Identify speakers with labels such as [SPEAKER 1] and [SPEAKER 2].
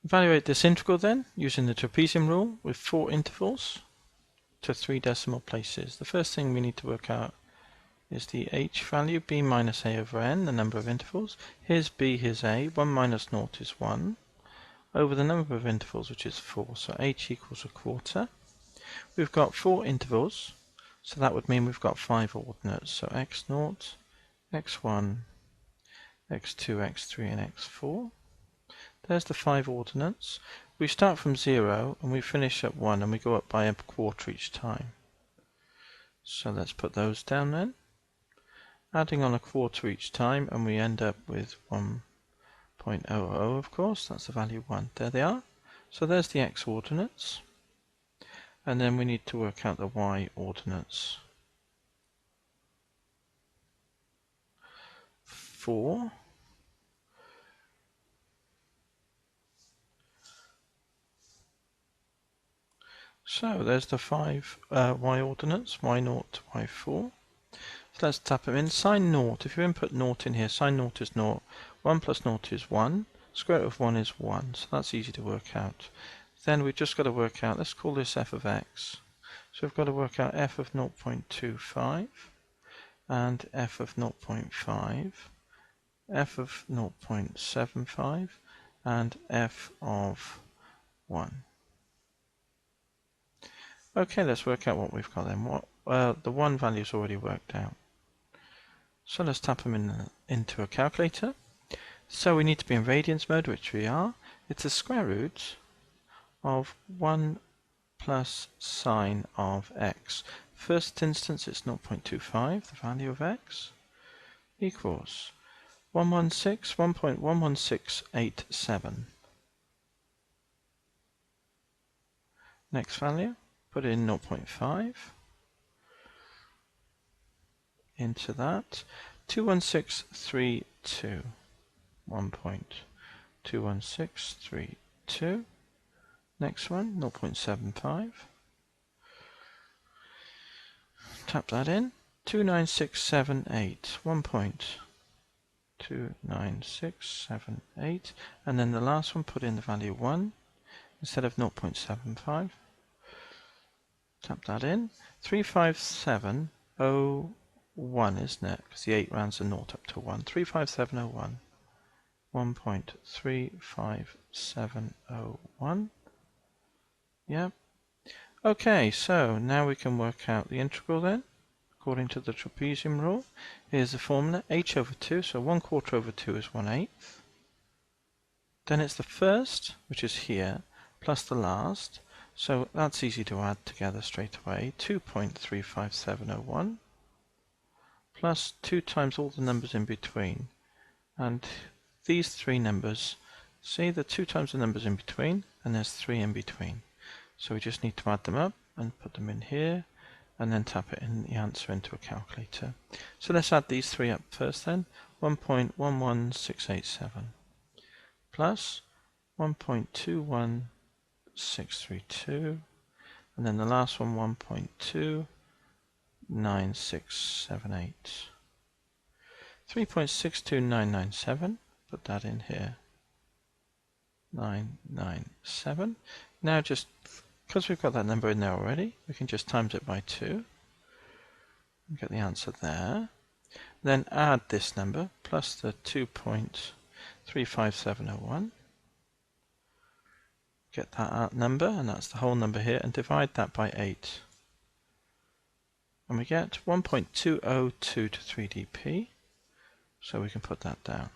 [SPEAKER 1] Evaluate this integral then, using the trapezium rule with 4 intervals to 3 decimal places. The first thing we need to work out is the h value, b minus a over n, the number of intervals. Here's b, here's a. 1 minus 0 is 1, over the number of intervals, which is 4. So h equals a quarter. We've got 4 intervals, so that would mean we've got 5 ordinates. So x0, x1, x2, x3, and x4. There's the 5 ordinates. We start from 0 and we finish at 1, and we go up by a quarter each time. So let's put those down then. Adding on a quarter each time, and we end up with 1.00, of course. That's the value 1. There they are. So there's the x ordinates. And then we need to work out the y ordinates. 4. So there's the 5 y ordinates, y0 to y4. So let's tap them in. Sine 0, if you input 0 in here, sine 0 is 0. 1 plus 0 is 1. Square root of 1 is 1. So that's easy to work out. Then we've just got to work out, let's call this f of x. So we've got to work out f of 0.25 and f of 0.5, f of 0.75 and f of 1. Okay, let's work out what we've got then. The 1 value is already worked out. So let's tap them into a calculator. So we need to be in radians mode, which we are. It's the square root of 1 plus sine of x. First instance, it's 0.25, the value of x, equals 1.11687. Next value, put in 0.5 into that. 21632. 1.21632. Next one, 0.75. Tap that in. 29678. 1.29678. And then the last one, put in the value 1 instead of 0.75. Tap that in. 35701, isn't it? Because the 8 rounds the 0 up to 1. 35701. 1.35701. Yep. Okay, so now we can work out the integral then, according to the trapezium rule. Here's the formula, h over 2, so 1/4 over 2 is 1/8. Then it's the first, which is here, plus the last, so that's easy to add together straight away. 2.35701 plus 2 times all the numbers in between. And these 3 numbers, see the 2 times the numbers in between, and there's 3 in between. So we just need to add them up and put them in here, and then tap it in the answer into a calculator. So let's add these 3 up first then. 1.11687 plus 1.21632, and then the last one 1.29678. 3.62997, put that in here. 997. Now just, because we've got that number in there already, we can just times it by 2 and get the answer there. Then add this number plus the 2.35701. Get that number, and that's the whole number here, and divide that by 8. And we get 1.202 to 3dp, so we can put that down.